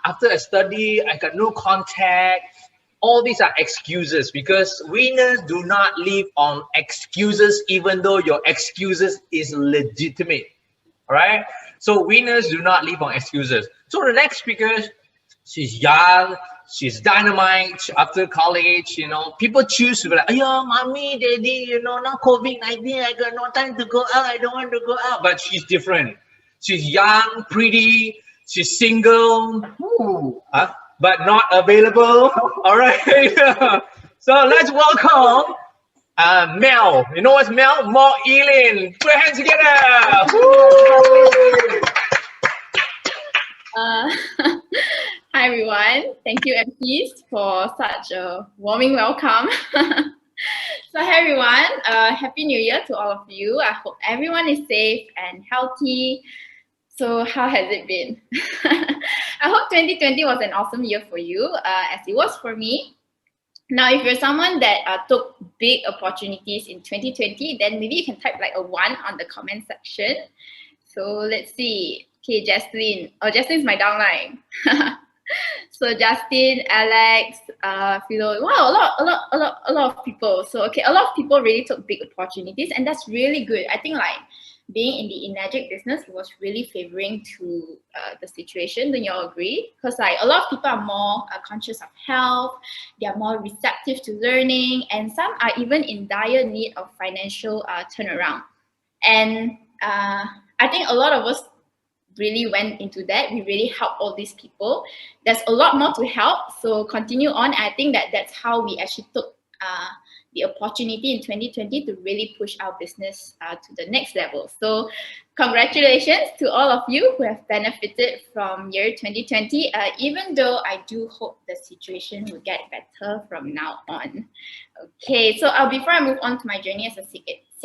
after I study, I got no contact. All these are excuses because winners do not live on excuses, even though your excuses is legitimate. All right. So winners do not live on excuses. So the next speaker, she's young, she's dynamite after college, people choose to be like, "Ayo, mommy, daddy, now COVID-19, I got no time to go out, I don't want to go out." But she's different. She's young, pretty, she's single, but not available. All right. So let's welcome Mel. You know what's Mel? Mo Elin. Put your hands together. Woo! Hi everyone, thank you MPs for such a warming welcome. So hi everyone, Happy New Year to all of you. I hope everyone is safe and healthy. So how has it been? I hope 2020 was an awesome year for you, as it was for me. Now, if you're someone that took big opportunities in 2020, then maybe you can type like a 1 on the comment section. So let's see. Okay, Jaslyn. Oh, Jaslyn's my downline. So Justin, Alex, Philo. Wow, a lot of people. So okay, a lot of people really took big opportunities, and that's really good. I think like being in the Enagic business was really favoring to the situation. Don't you all agree? Because like a lot of people are more conscious of health, they are more receptive to learning, and some are even in dire need of financial turnaround. And I think a lot of us really went into that. We really helped all these people. There's a lot more to help, so continue on. I think that that's how we actually took the opportunity in 2020 to really push our business to the next level. So congratulations to all of you who have benefited from year 2020, even though I do hope the situation will get better from now on. Okay, so before I move on to my journey as a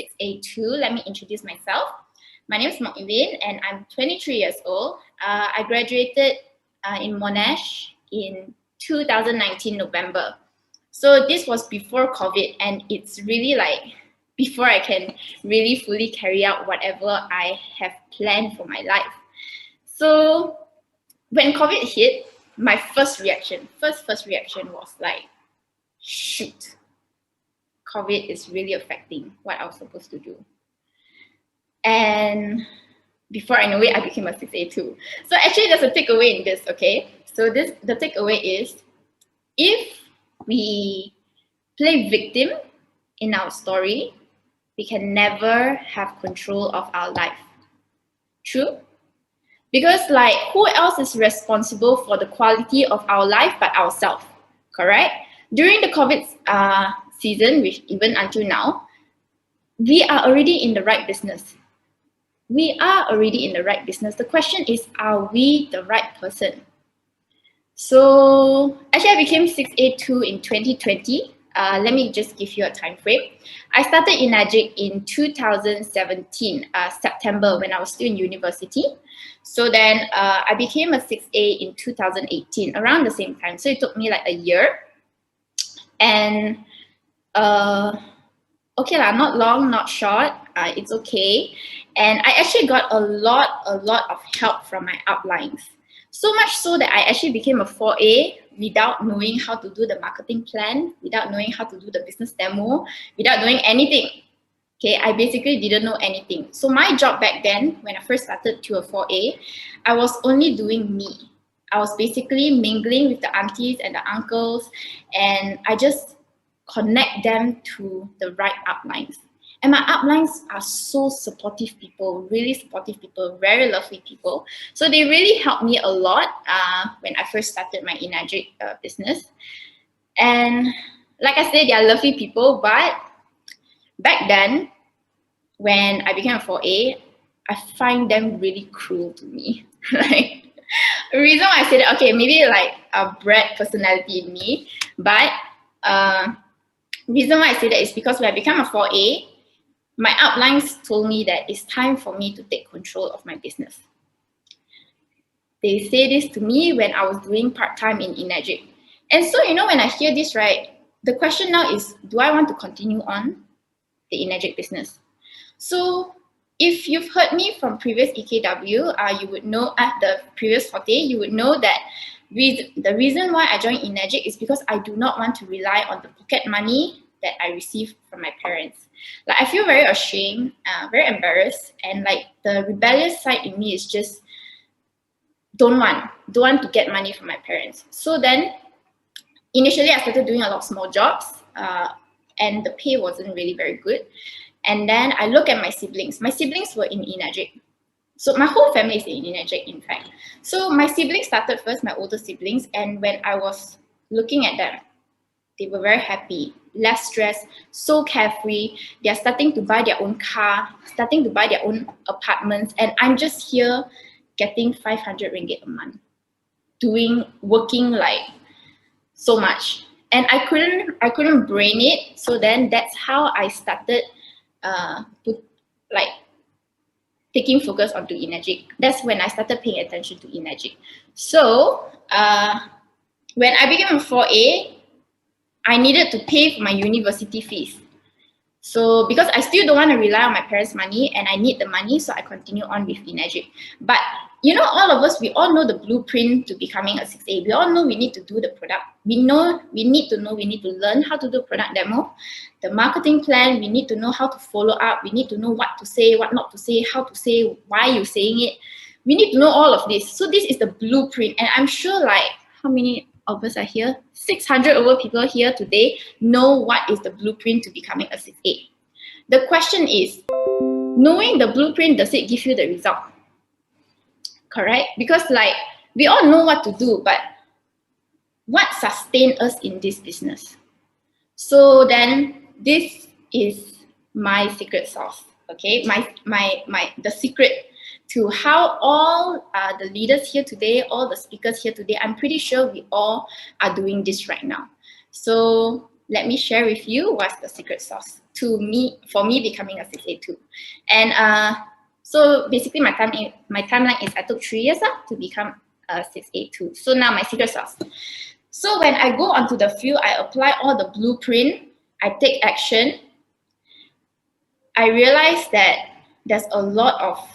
6A2, let me introduce myself. My name is Mo Elin and I'm 23 years old. I graduated in Monash in 2019 November. So this was before COVID, and it's really like before I can really fully carry out whatever I have planned for my life. So when COVID hit, my first reaction was like, shoot, COVID is really affecting what I was supposed to do. And before I know it, I became a 6A2. So actually there's a takeaway in this, okay? So the takeaway is, if we play victim in our story, we can never have control of our life. True? Because like, who else is responsible for the quality of our life but ourselves, correct? During the COVID season, which even until now, we are already in the right business. We are already in the right business. The question is, are we the right person? So actually I became 6A2 in 2020. Let me just give you a time frame. I started Enagic in 2017, September, when I was still in university. So then I became a 6A in 2018, around the same time. So it took me like a year. And okay lah, not long, not short. It's okay. And I actually got a lot of help from my uplines. So much so that I actually became a 4A without knowing how to do the marketing plan, without knowing how to do the business demo, without knowing anything. Okay, I basically didn't know anything. So my job back then, when I first started to a 4A, I was only doing me. I was basically mingling with the aunties and the uncles, and I just connect them to the right uplines. And my uplines are so supportive people, really supportive people, very lovely people. So they really helped me a lot when I first started my Enagic business. And like I said, they are lovely people, but back then, when I became a 4A, I find them really cruel to me. Like, the reason why I said that, okay, maybe like a brat personality in me, but reason why I say that is because when I became a 4A, my uplines told me that it's time for me to take control of my business. They say this to me when I was doing part-time in Enagic. And so, you know, when I hear this, right, the question now is, do I want to continue on the Enagic business? So if you've heard me from previous EKW, you would know at the previous 40, you would know that The reason why I joined Enagic is because I do not want to rely on the pocket money that I receive from my parents. Like, I feel very ashamed, very embarrassed, and like the rebellious side in me is just don't want to get money from my parents. So then initially I started doing a lot of small jobs, and the pay wasn't really very good. And then I look at my siblings. My siblings were in Enagic. So my whole family is in Enagic, in fact. So my siblings started first, my older siblings, and when I was looking at them, they were very happy, less stress, so carefree. They're starting to buy their own car, starting to buy their own apartments, and I'm just here getting 500 ringgit a month, working like so much. And I couldn't brain it. So then that's how I started taking focus onto Enagic. That's when I started paying attention to Enagic. So when I became a 4A, I needed to pay for my university fees. So because I still don't want to rely on my parents' money and I need the money, so I continue on with Enagic. But you know, all of us, we all know the blueprint to becoming a 6A. We all know we need to do the product. We need to learn how to do product demo. The marketing plan, we need to know how to follow up. We need to know what to say, what not to say, how to say, why you're saying it. We need to know all of this. So this is the blueprint. And I'm sure, like, how many of us are here? 600 over people here today know what is the blueprint to becoming a 6A. The question is, knowing the blueprint, does it give you the result? Correct? Because like, we all know what to do, but what sustains us in this business? So then this is my secret sauce, okay? The secret to how all the leaders here today, all the speakers here today, I'm pretty sure we all are doing this right now. So let me share with you what's the secret sauce for me becoming a 6A too. And so basically my timeline is I took 3 years to become a 6A too. So now my secret sauce. So when I go onto the field, I apply all the blueprint, I take action. I realize that there's a lot of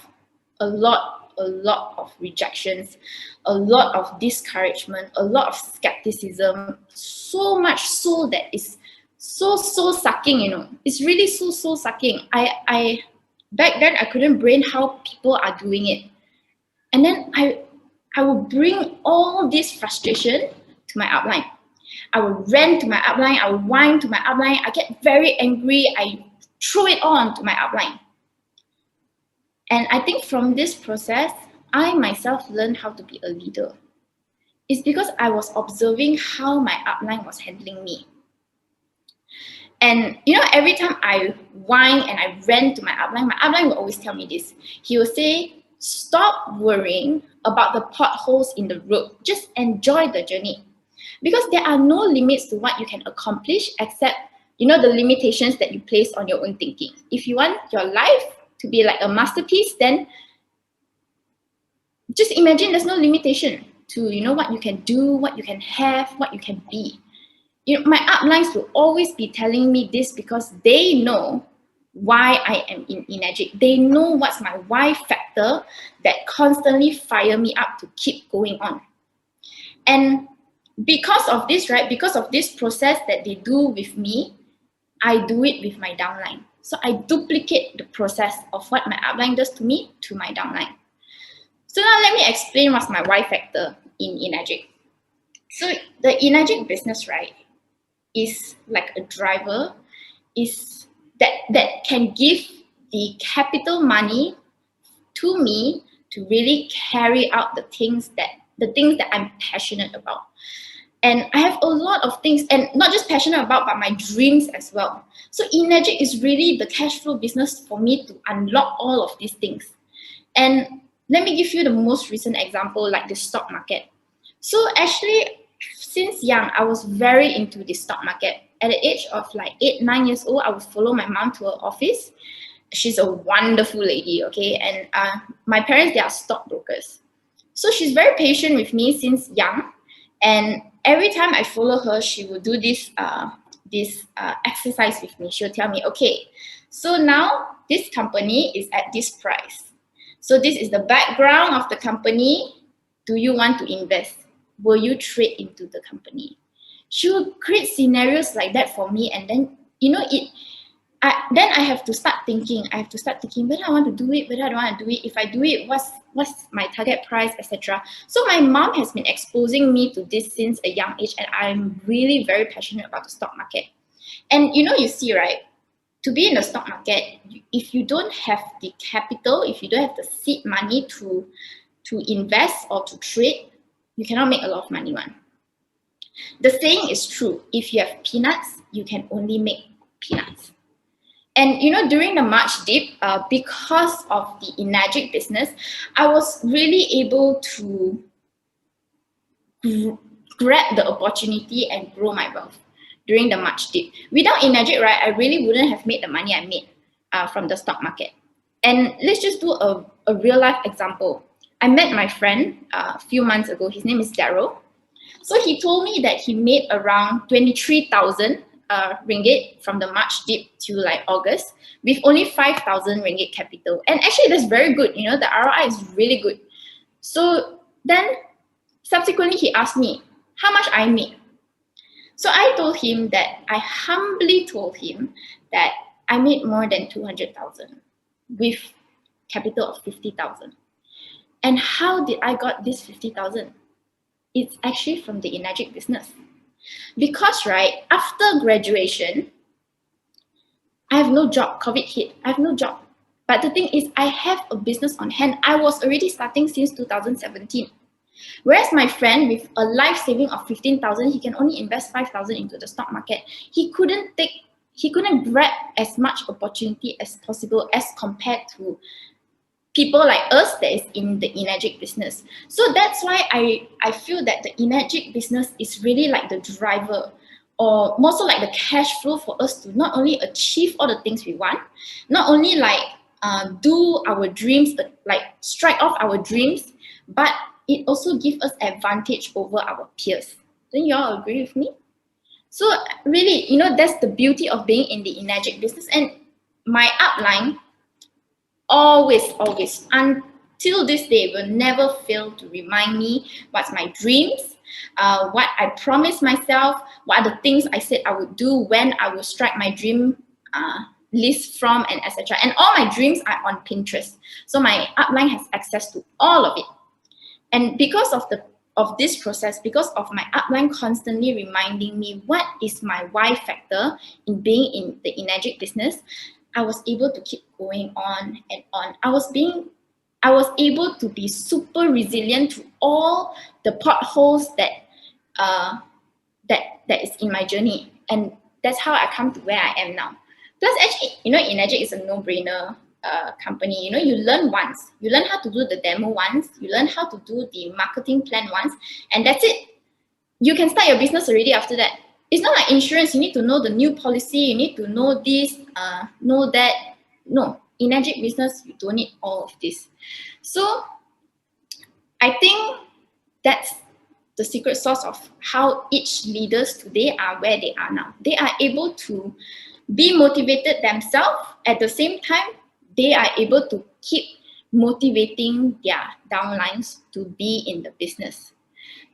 rejections, a lot of discouragement, a lot of skepticism, so much so that it's so sucking, you know. It's really so sucking. I back then I couldn't brain how people are doing it. And then I will bring all this frustration to my upline. I will rant to my upline, I will whine to my upline, I get very angry, I throw it on to my upline. And I think from this process, I myself learned how to be a leader. It's because I was observing how my upline was handling me. And you know, every time I whine and I rant to my upline will always tell me this. He will say, stop worrying about the potholes in the road. Just enjoy the journey. Because there are no limits to what you can accomplish except, you know, the limitations that you place on your own thinking. If you want your life to be like a masterpiece, then just imagine there's no limitation to, you know, what you can do, what you can have, what you can be. You know, my uplines will always be telling me this because they know why I am in Enagic. They know what's my why factor that constantly fire me up to keep going on. And because of this, right, because of this process that they do with me, I do it with my downline. So I duplicate the process of what my upline does to me to my downline. So now let me explain what's my why factor in Enagic. So the Enagic business, right, is like a driver, is that can give the capital money to me to really carry out the things that I'm passionate about. And I have a lot of things, and not just passionate about, but my dreams as well. So Enagic is really the cash flow business for me to unlock all of these things. And let me give you the most recent example, like the stock market. So actually, since young, I was very into the stock market. At the age of like 8-9 years old, I would follow my mom to her office. She's a wonderful lady, okay? And my parents, they are stockbrokers. So she's very patient with me since young. And every time I follow her, she will do this exercise with me. She'll tell me, okay, so now this company is at this price. So this is the background of the company. Do you want to invest? will you trade into the company? She will create scenarios like that for me, and then then I have to start thinking. Whether I want to do it, whether I don't want to do it. If I do it, what's my target price, etc. So my mom has been exposing me to this since a young age, and I'm really very passionate about the stock market. And you see, right? To be in the stock market, if you don't have the capital, if you don't have the seed money to invest or to trade, you cannot make a lot of money, one. The saying is true. If you have peanuts, you can only make peanuts. And during the March dip, because of the Enagic business, I was really able to grab the opportunity and grow my wealth during the March dip. Without Enagic, right, I really wouldn't have made the money I made from the stock market. And let's just do a real life example. I met my friend a few months ago. His name is Daryl. So he told me that he made around 23,000 ringgit from the March dip to like August with only 5,000 ringgit capital. And actually that's very good. The ROI is really good. So then subsequently he asked me how much I made. So I told him that I humbly told him that I made more than 200,000 with capital of 50,000. And how did I got this 50,000? It's actually from the Enagic business. Because, right, after graduation, I have no job. COVID hit. I have no job. But the thing is, I have a business on hand. I was already starting since 2017. Whereas my friend with a life saving of 15,000, he can only invest 5,000 into the stock market. He couldn't grab as much opportunity as possible as compared to people like us that is in the Enagic business. So that's why I feel that the Enagic business is really like the driver, or more so like the cash flow for us to not only achieve all the things we want, not only like do our dreams, like strike off our dreams, but it also gives us advantage over our peers. Don't you all agree with me? So really, that's the beauty of being in the Enagic business. And my upline always, until this day, will never fail to remind me what's my dreams, what I promised myself, what are the things I said I would do when I will strike my dream list from, and etc. And all my dreams are on Pinterest. So my upline has access to all of it. And because of this process, because of my upline constantly reminding me what is my why factor in being in the Enagic business, I was able to keep going on and on. I was able to be super resilient to all the potholes that is in my journey, and that's how I come to where I am now. Plus, actually, Enagic is a no-brainer company. You learn once, you learn how to do the demo once, you learn how to do the marketing plan once, and that's it. You can start your business already after that. It's not like insurance. You need to know the new policy. You need to know this, know that. No, Enagic business, you don't need all of this. So I think that's the secret sauce of how each leaders today are where they are now. They are able to be motivated themselves. At the same time, they are able to keep motivating their downlines to be in the business.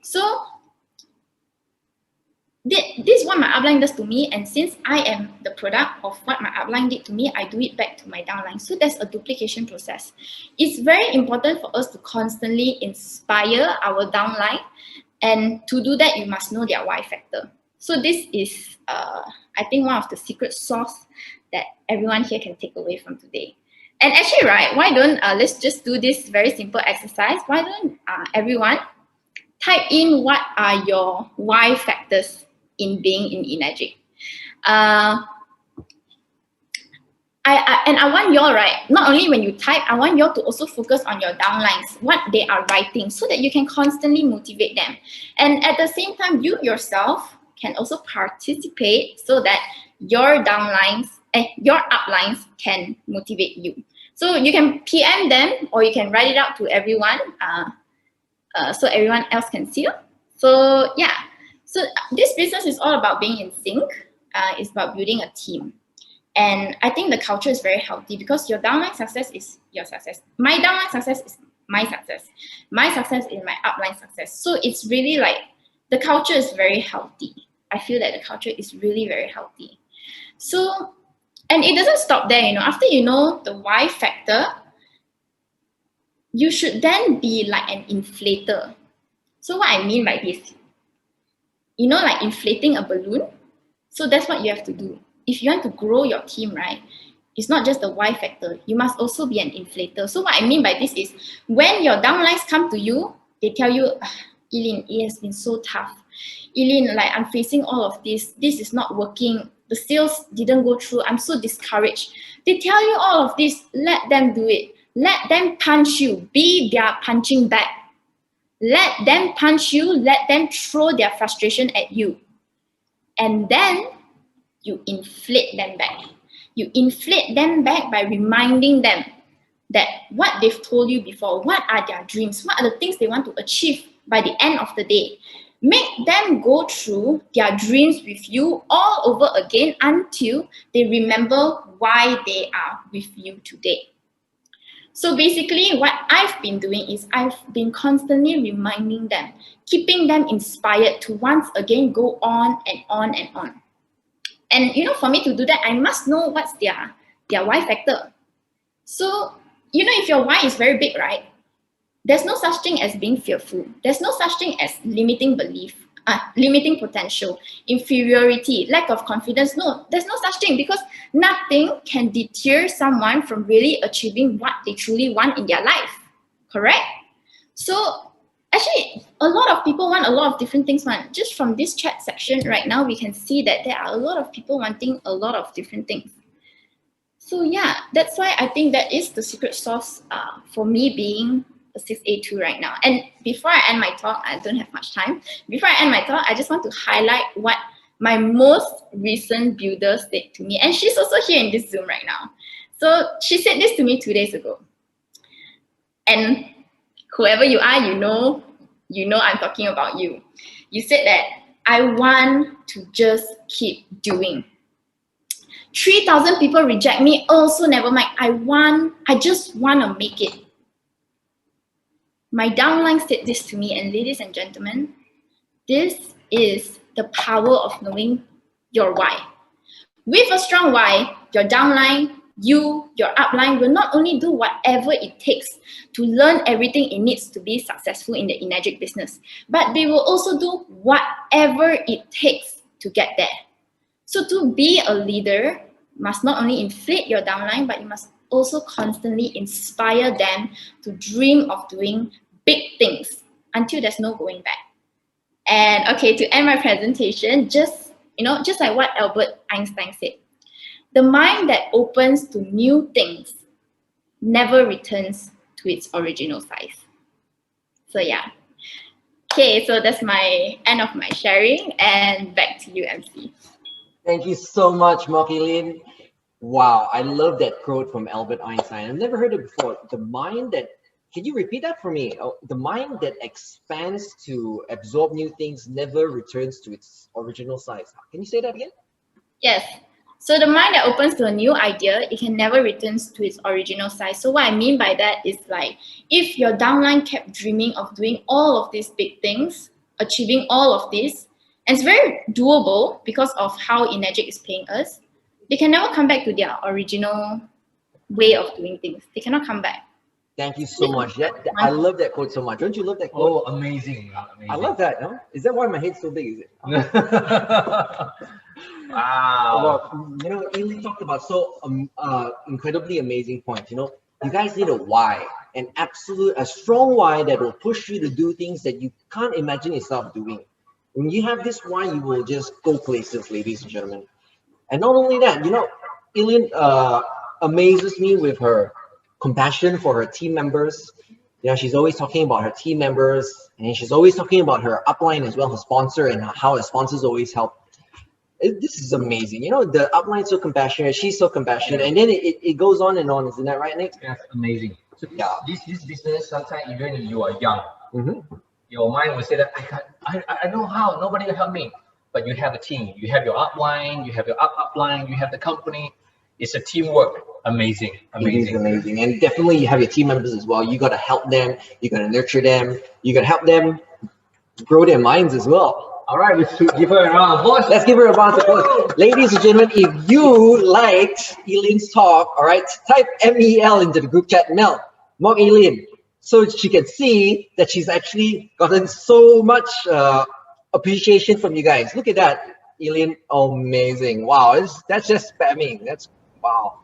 So this is what my upline does to me, and since I am the product of what my upline did to me, I do it back to my downline. So there's a duplication process. It's very important for us to constantly inspire our downline, and to do that, you must know their why factor. So this is, I think, one of the secret sauce that everyone here can take away from today. And actually, right, why don't, let's just do this very simple exercise. Why don't everyone type in what are your why factors in being in Enagic. And I want y'all, right, not only when you type, I want y'all to also focus on your downlines, what they are writing, so that you can constantly motivate them. And at the same time, you yourself can also participate so that your downlines, your uplines can motivate you. So you can PM them, or you can write it out to everyone, so everyone else can see. So yeah, so this business is all about being in sync. It's about building a team. And I think the culture is very healthy, because your downline success is your success. My downline success is my success. My success is my upline success. So it's really like the culture is very healthy. I feel that the culture is really very healthy. So, and it doesn't stop there, after you know the why factor, you should then be like an inflator. So what I mean by this, like inflating a balloon. So that's what you have to do. If you want to grow your team, right, it's not just the why factor. You must also be an inflator. So what I mean by this is when your downlines come to you, they tell you, Eileen, it has been so tough. Eileen, like I'm facing all of this. This is not working. The sales didn't go through. I'm so discouraged. They tell you all of this. Let them do it. Let them punch you. Be their punching bag. Let them punch you. Let them throw their frustration at you. And then you inflate them back. You inflate them back by reminding them that what they've told you before, what are their dreams, what are the things they want to achieve by the end of the day. Make them go through their dreams with you all over again until they remember why they are with you today. So basically what I've been doing is I've been constantly reminding them, keeping them inspired to once again go on and on and on. And for me to do that, I must know what's their why factor. So, if your why is very big, right? There's no such thing as being fearful. There's no such thing as limiting belief, limiting potential, inferiority, lack of confidence. No, there's no such thing because nothing can deter someone from really achieving what they truly want in their life. Correct? So actually, a lot of people want a lot of different things. Just from this chat section right now, we can see that there are a lot of people wanting a lot of different things. So yeah, that's why I think that is the secret sauce for me being a 6A2 right now. And before I end my talk, I don't have much time. Before I end my talk, I just want to highlight what my most recent builder said to me. And she's also here in this Zoom right now. So she said this to me 2 days ago. And whoever you are, you know I'm talking about you. You said that I want to just keep doing. 3,000 people reject me, also never mind. I just want to make it. My downline said this to me, and ladies and gentlemen, this is the power of knowing your why. With a strong why, your downline, your upline will not only do whatever it takes to learn everything it needs to be successful in the Enagic business, but they will also do whatever it takes to get there. So to be a leader, you must not only inflate your downline, but you must also constantly inspire them to dream of doing big things until there's no going back. And okay, to end my presentation, just like what Albert Einstein said, the mind that opens to new things never returns to its original size. So yeah. Okay, so that's my end of my sharing, and back to you, MC. Thank you so much, Mokilin. Wow, I love that quote from Albert Einstein. I've never heard it before. The mind that, can you repeat that for me? Oh, the mind that expands to absorb new things never returns to its original size. Can you say that again? Yes. So the mind that opens to a new idea, it can never return to its original size. So what I mean by that is like, if your downline kept dreaming of doing all of these big things, achieving all of this, and it's very doable because of how Enagic is paying us, they can never come back to their original way of doing things. They cannot come back. Thank you so much. I love that quote so much. Don't you love that quote? Oh, amazing. I love that. No? Is that why my head's so big? Is it? Wow. Well, Eileen talked about so incredibly amazing points. You guys need a why, a strong why that will push you to do things that you can't imagine yourself doing. When you have this why, you will just go places, ladies and gentlemen. And not only that, Eileen amazes me with her compassion for her team members. She's always talking about her team members, and she's always talking about her upline as well, her sponsor, and how her sponsors always help. This is amazing. The upline is so compassionate, she's so compassionate, and then it goes on and on. Isn't that right, Nick? That's amazing. So yeah, this business, sometimes even if you are young, your mind will say that I know how, nobody will help me. But you have a team, you have your upline, you have your upline, you have the company. It's a teamwork. Amazing, It is amazing. amazing. And definitely you have your team members as well. You got to help them. You got to nurture them. You got to help them grow their minds as well. All right, we should give her a round of applause. Let's give her a round of applause. Ladies and gentlemen, if you liked Eileen's talk, all right, type MEL into the group chat. Mel, mock Eileen, so she can see that she's actually gotten so much appreciation from you guys. Look at that, Eileen. Amazing. Wow, that's just spamming. That's wow.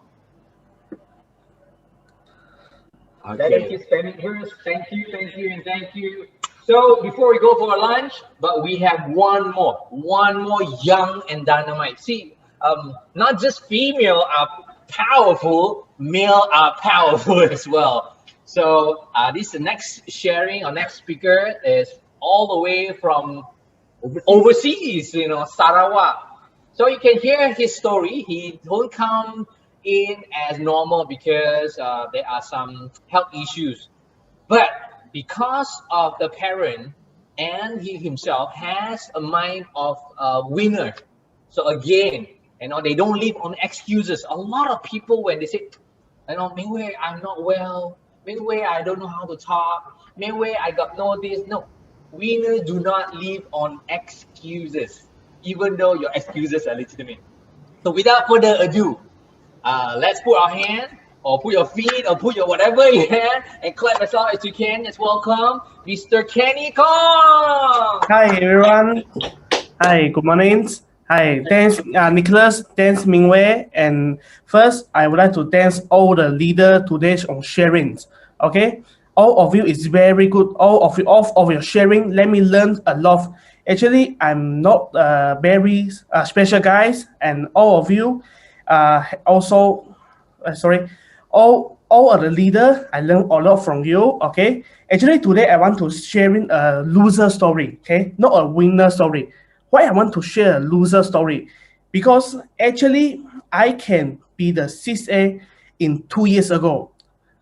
Thank you, spamming heroes. Thank you, and thank you. So before we go for our lunch, but we have one more young and dynamite. See, not just female are powerful, male are powerful as well. So this the next sharing, our next speaker is all the way from overseas, Sarawak. So you can hear his story. He don't come in as normal because there are some health issues, but because of the parent and he himself has a mind of a winner. So again, they don't live on excuses. A lot of people, when they say, Mingwei, I'm not well, Mingwei, I don't know how to talk, Mingwei, I got no this. No, winners do not live on excuses, even though your excuses are legitimate. So without further ado, let's put our hand, or put your feet, or put your whatever you have, and clap as loud as you can. Let's welcome Mr. Kenny Kong. Hi everyone. Hi, good morning. Hi, thanks Nicholas, thanks Mingwei, and first I would like to thanks all the leader today on sharing. Okay, all of you is very good. All of your sharing, let me learn a lot. Actually, I'm not very special guys, and all of you also sorry, all of the leader, I learned a lot from you. Okay, actually today I want to sharing a loser story. Okay, not a winner story. Why I want to share a loser story? Because actually I can be the 6A in 2 years ago.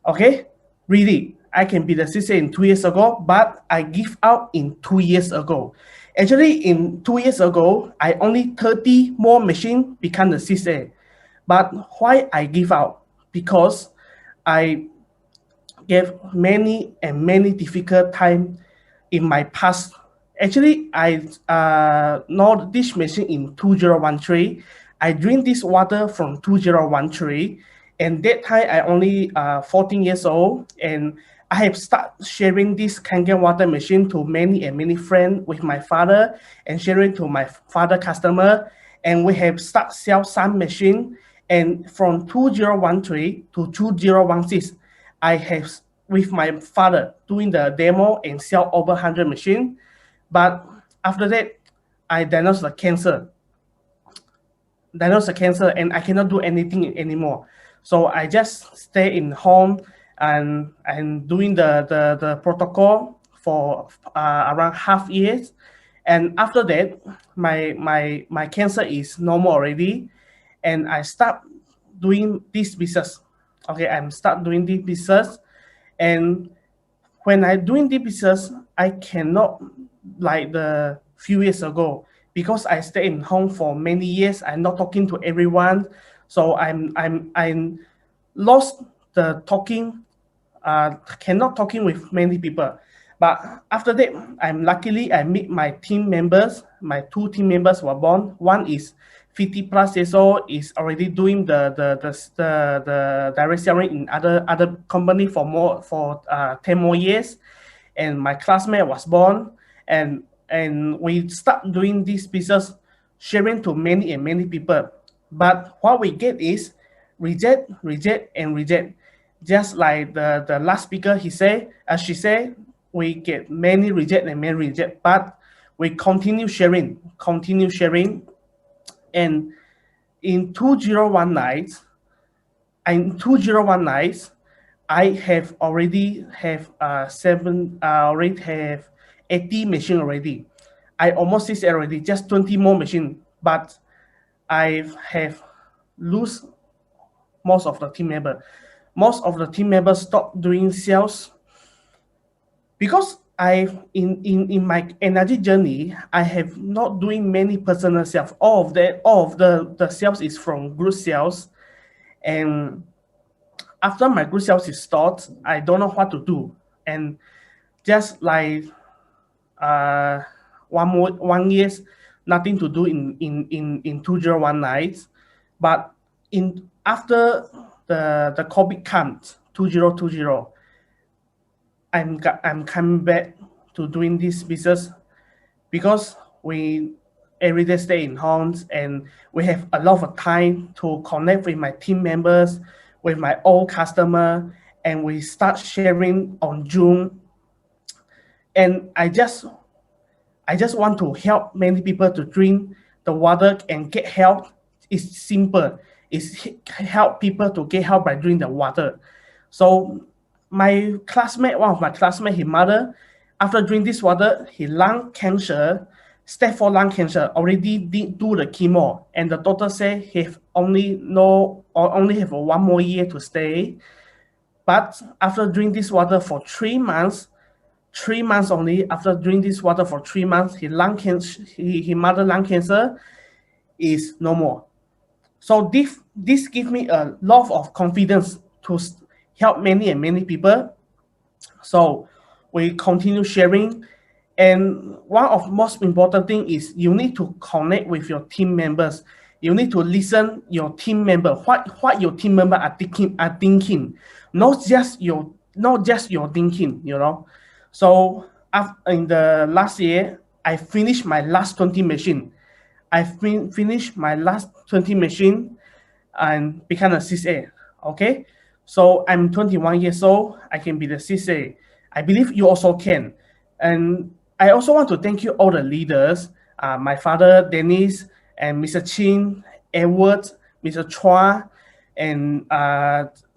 Okay, really, I can be the 6A in 2 years ago, but I give out in 2 years ago. Actually, in 2 years ago, I only 30 more machine become the 6A. But why I give out? Because I gave many and many difficult time in my past. Actually, I know this machine in 2013. I drink this water from 2013, and that time I only 14 years old, and I have started sharing this Kangen water machine to many and many friends with my father, and sharing to my father customer, and we have started sell some machine. And from 2013 to 2016, I have with my father doing the demo and sell over 100 machines. But after that, I diagnosed the cancer. And I cannot do anything anymore. So I just stay in home and doing the protocol for around half years. And after that, my cancer is normal already. And I start doing this business. Okay, I'm start doing this business. And when I doing this business, I cannot like the few years ago because I stay in home for many years. I'm not talking to everyone, so I'm lost the talking. Cannot talking with many people. But after that, luckily I meet my team members. My two team members were born. One is 50 plus years old, is already doing the direct selling in other company for 10 more years. And my classmate was born, and we start doing this business, sharing to many and many people. But what we get is reject, and reject. Just like the last speaker, she said, we get many reject and many reject, but we continue sharing. And in 2019, I have already have 80 machine already. I almost is already just 20 more machine, but I have lose most of the team member. Most of the team members stopped doing sales because in my energy journey, I have not doing many personal sales. All of the sales is from group sales, and after my good sales is stopped, I don't know what to do. And just like 1 year, nothing to do in 2019. But after the COVID comes, 2020, I'm coming back to doing this business because we every day stay in homes and we have a lot of time to connect with my team members, with my old customer, and we start sharing on Zoom. And I just want to help many people to drink the water and get help. It's simple. It's help people to get help by drinking the water. So my classmate, one of my classmates, his mother, after drinking this water, he lung cancer, stage 4 lung cancer, already did do the chemo, and the doctor say he only have 1 more year to stay. But after drinking this water for 3 months, 3 months only, after drinking this water for 3 months, his mother lung cancer is no more. So this gives me a lot of confidence to help many people. So we continue sharing. And one of most important thing is you need to connect with your team members. You need to listen your team member, what your team member are thinking, not just your thinking, you know. So in the last year, I finished my last 20 machine. I finished my last 20 machine and become a 6A. Okay, so I'm 21 years old. I can be the 6A. I believe you also can. And I also want to thank you all the leaders, my father Dennis and Mr. Chin, Edward, Mr. Chua, and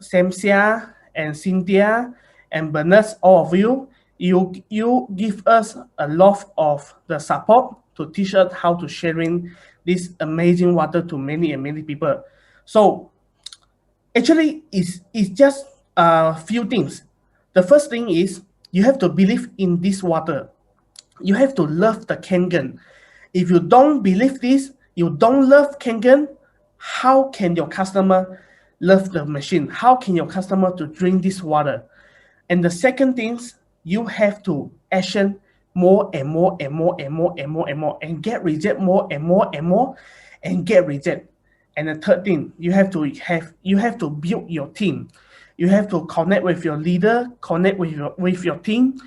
Sam Xia and Cynthia and Bernard, all of you. You give us a lot of the support to teach us how to sharing this amazing water to many people. So actually, it's just a few things. The first thing is you have to believe in this water. You have to love the Kangen. If you don't believe this, you don't love Kangen, how can your customer love the machine? How can your customer to drink this water? And the second thing, you have to action more and more and get reject more and more and get reject. And the third thing, you have to build your team. You have to connect with your leader, connect with your team,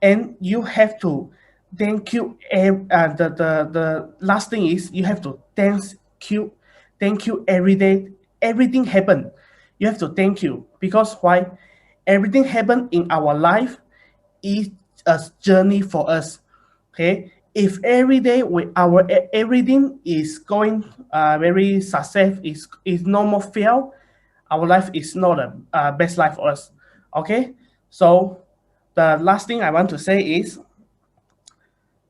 and you have to thank you. The last thing is you have to thank you every day. Everything happen, you have to thank you, because why? Everything happen in our life is a journey for us. Okay, if every day everything is going very success, is no more fail, our life is not a best life for us. Okay, so the last thing I want to say is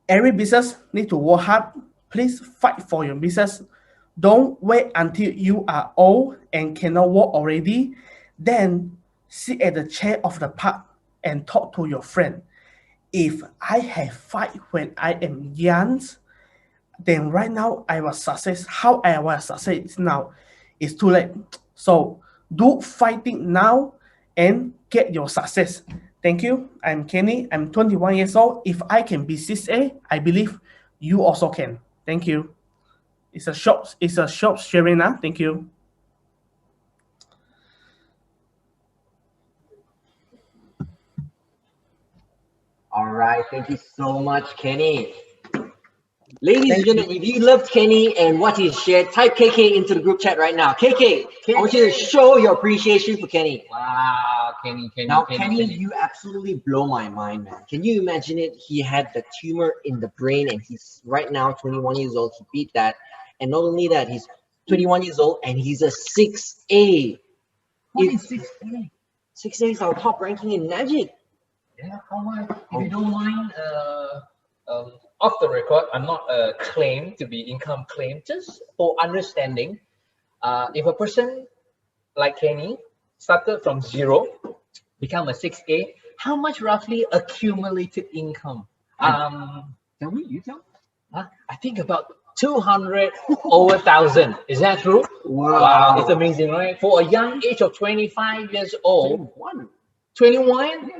every business need to work hard. Please fight for your business. Don't wait until you are old and cannot walk already, then sit at the chair of the park and talk to your friend. If I have fight when I am young, then right now I was success. How I was success now? It's too late. So do fighting now and get your success. Thank you. I'm Kenny. I'm 21 years old. If I can be 6A, I believe you also can. Thank you. It's a short sharing now. Thank you. All right, thank you so much, Kenny. Ladies and gentlemen, if you loved Kenny and what he shared, type KK into the group chat right now. KK, I want you to show your appreciation for Kenny. Wow, Kenny. Now, Kenny, you absolutely blow my mind, man. Can you imagine it? He had the tumor in the brain, and he's right now 21 years old. He beat that. And not only that, he's 21 years old, and he's a 6A. What is 6A? 6A is our top ranking in Enagic. Yeah, how much? If you don't mind, off the record, I'm not a claim to be income claim, just for understanding. If a person like Kenny started from 0, become a 6A, how much roughly accumulated income? Tell me, you tell. I think about 200 over 1,000. Is that true? Wow. It's amazing, right? For a young age of 25 years old, 21?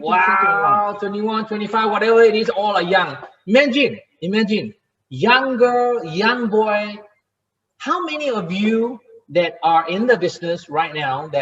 Wow, 21, 25, whatever it is, all are young. Imagine, young girl, young boy. How many of you that are in the business right now that